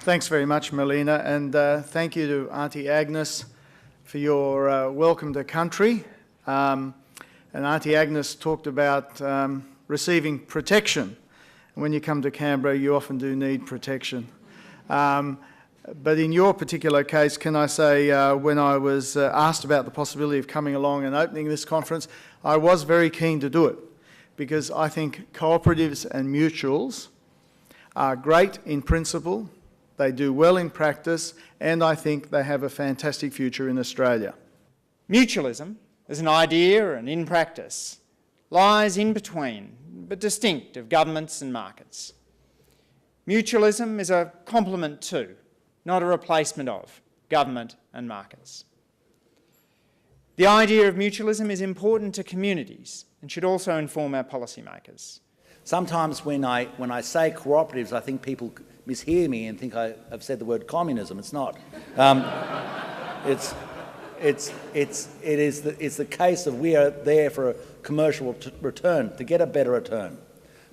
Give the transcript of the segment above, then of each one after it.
Thanks very much, Melina, and thank you to Auntie Agnes for your welcome to country. And Auntie Agnes talked about receiving protection. When you come to Canberra, you often do need protection. But in your particular case, can I say, when I was asked about the possibility of coming along and opening this conference, I was very keen to do it, because I think cooperatives and mutuals are great in principle, they do well in practice, and I think they have a fantastic future in Australia. Mutualism, as an idea and in practice, lies in between, but distinct of governments and markets. Mutualism is a complement to, not a replacement of, government and markets. The idea of mutualism is important to communities and should also inform our policymakers. Sometimes when I say cooperatives, I think people mishear me and think I've said the word communism. It's not. It's the case of we are there for a commercial return, to get a better return,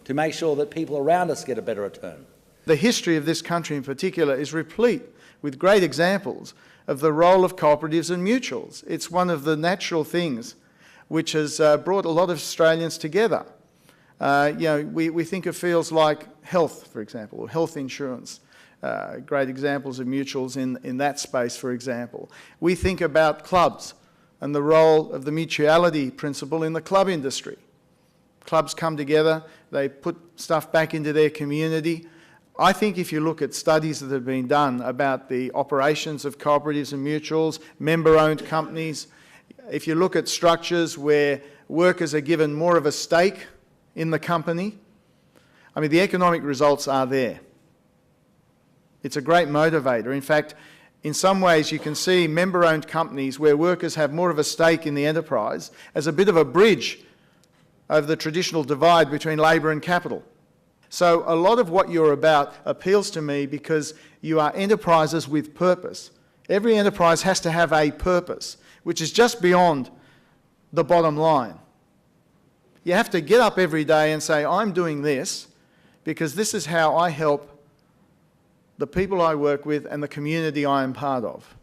to make sure that people around us get a better return. The history of this country in particular is replete with great examples of the role of cooperatives and mutuals. It's one of the natural things which has brought a lot of Australians together. We think of fields like health, for example, or health insurance. Great examples of mutuals in that space, for example. We think about clubs and the role of the mutuality principle in the club industry. Clubs come together, they put stuff back into their community. I think if you look at studies that have been done about the operations of cooperatives and mutuals, member-owned companies, if you look at structures where workers are given more of a stake in the company, I mean, the economic results are there. It's a great motivator. In fact, in some ways you can see member-owned companies where workers have more of a stake in the enterprise as a bit of a bridge over the traditional divide between labour and capital. So a lot of what you're about appeals to me because you are enterprises with purpose. Every enterprise has to have a purpose, which is just beyond the bottom line. You have to get up every day and say, I'm doing this because this is how I help the people I work with and the community I am part of.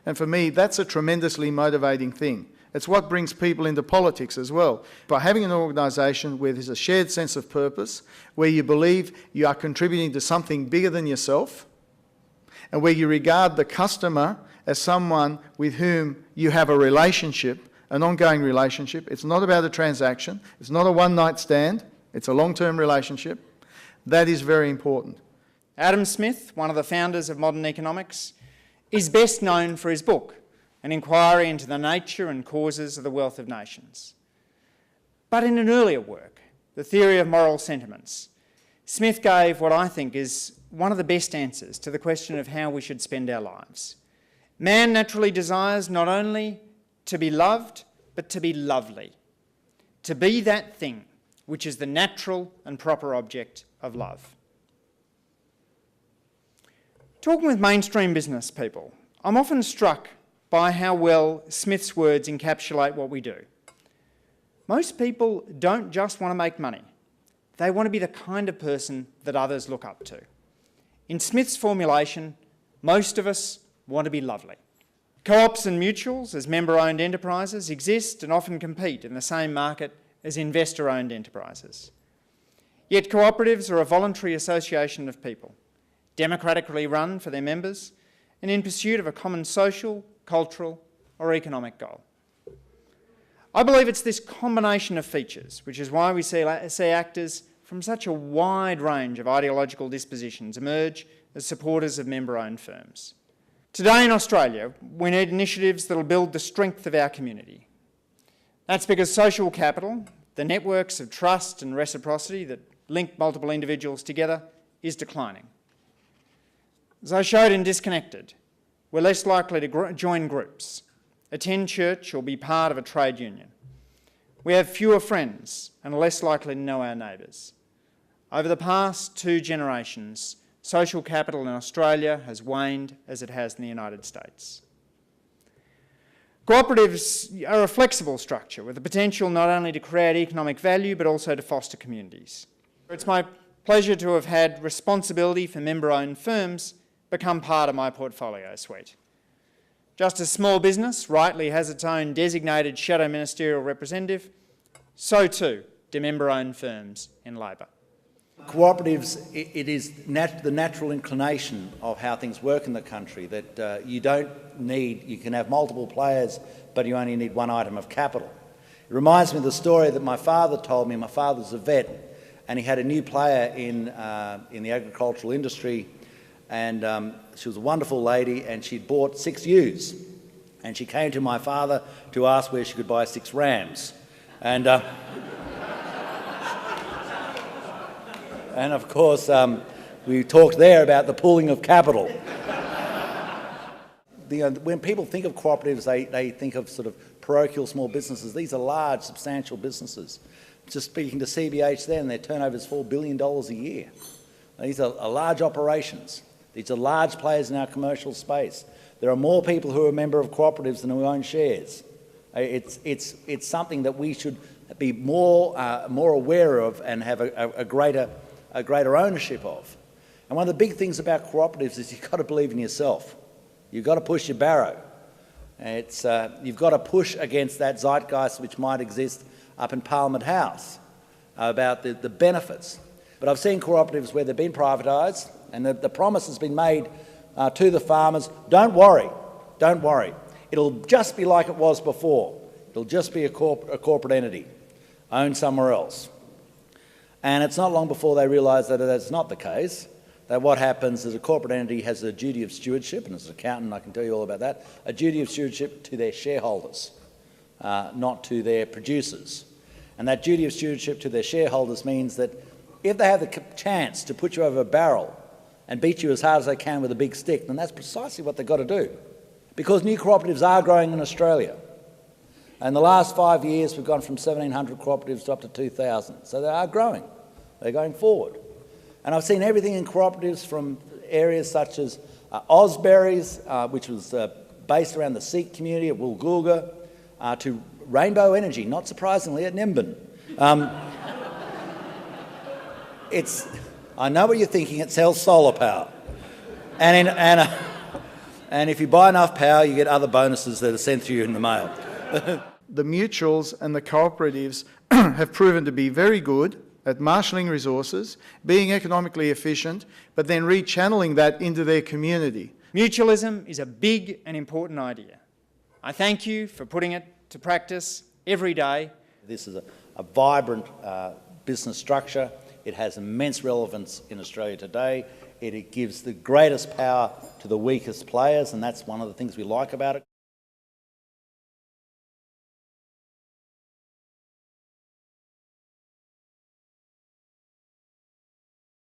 And for me, that's a tremendously motivating thing. It's what brings people into politics as well. By having an organisation where there's a shared sense of purpose, where you believe you are contributing to something bigger than yourself, and where you regard the customer as someone with whom you have a relationship, an ongoing relationship. It's not about a transaction. It's not a one-night stand. It's a long-term relationship. That is very important. Adam Smith, one of the founders of modern economics, is best known for his book, An Inquiry into the Nature and Causes of the Wealth of Nations. But in an earlier work, The Theory of Moral Sentiments, Smith gave what I think is one of the best answers to the question of how we should spend our lives. Man naturally desires not only to be loved, but to be lovely, to be that thing which is the natural and proper object of love. Talking with mainstream business people, I'm often struck by how well Smith's words encapsulate what we do. Most people don't just want to make money. They want to be the kind of person that others look up to. In Smith's formulation, most of us want to be lovely. Co-ops and mutuals, as member-owned enterprises, exist and often compete in the same market as investor-owned enterprises. Yet cooperatives are a voluntary association of people, democratically run for their members and in pursuit of a common social, cultural or economic goal. I believe it's this combination of features, which is why we see actors from such a wide range of ideological dispositions emerge as supporters of member-owned firms. Today in Australia, we need initiatives that will build the strength of our community. That's because social capital, the networks of trust and reciprocity that link multiple individuals together, is declining. As I showed in Disconnected, we're less likely to join groups, attend church or be part of a trade union. We have fewer friends and are less likely to know our neighbours. Over the past 2 generations, social capital in Australia has waned as it has in the United States. Cooperatives are a flexible structure with the potential not only to create economic value but also to foster communities. It's my pleasure to have had responsibility for member-owned firms become part of my portfolio suite. Just as small business rightly has its own designated shadow ministerial representative, so too do member-owned firms in Labor. Cooperatives, it is the natural inclination of how things work in the country, that you can have multiple players, but you only need one item of capital. It reminds me of the story that my father told me. My father's a vet, and he had a new player in the agricultural industry, and she was a wonderful lady, and she'd bought 6 ewes, and she came to my father to ask where she could buy 6 rams, and of course we talked there about the pooling of capital. When people think of cooperatives, they think of sort of parochial small businesses. These are large, substantial businesses. Just speaking to CBH then, their turnover is $4 billion a year. These are large operations. These are large players in our commercial space. There are more people who are a member of cooperatives than who own shares. It's something that we should be more aware of and have a greater ownership of. And one of the big things about cooperatives is you've got to believe in yourself. You've got to push your barrow. You've got to push against that zeitgeist which might exist up in Parliament House about the benefits. But I've seen cooperatives where they've been privatised and the promise has been made to the farmers, don't worry, it'll just be like it was before. It'll just be a corporate entity owned somewhere else. And it's not long before they realise that that's not the case, that what happens is a corporate entity has a duty of stewardship, and as an accountant I can tell you all about that, a duty of stewardship to their shareholders, not to their producers. And that duty of stewardship to their shareholders means that if they have the chance to put you over a barrel and beat you as hard as they can with a big stick, then that's precisely what they've got to do. Because new cooperatives are growing in Australia. In the last 5 years, we've gone from 1,700 cooperatives to up to 2,000. So they are growing. They're going forward. And I've seen everything in cooperatives from areas such as Osberries, which was based around the Sikh community at Woolgoolga, to Rainbow Energy, not surprisingly, at Nimbin. I know what you're thinking, it sells solar power. And if you buy enough power, you get other bonuses that are sent to you in the mail. The mutuals and the cooperatives have proven to be very good at marshalling resources, being economically efficient, but then rechanneling that into their community. Mutualism is a big and important idea. I thank you for putting it to practice every day. This is a vibrant business structure. It has immense relevance in Australia today. It gives the greatest power to the weakest players, and that's one of the things we like about it.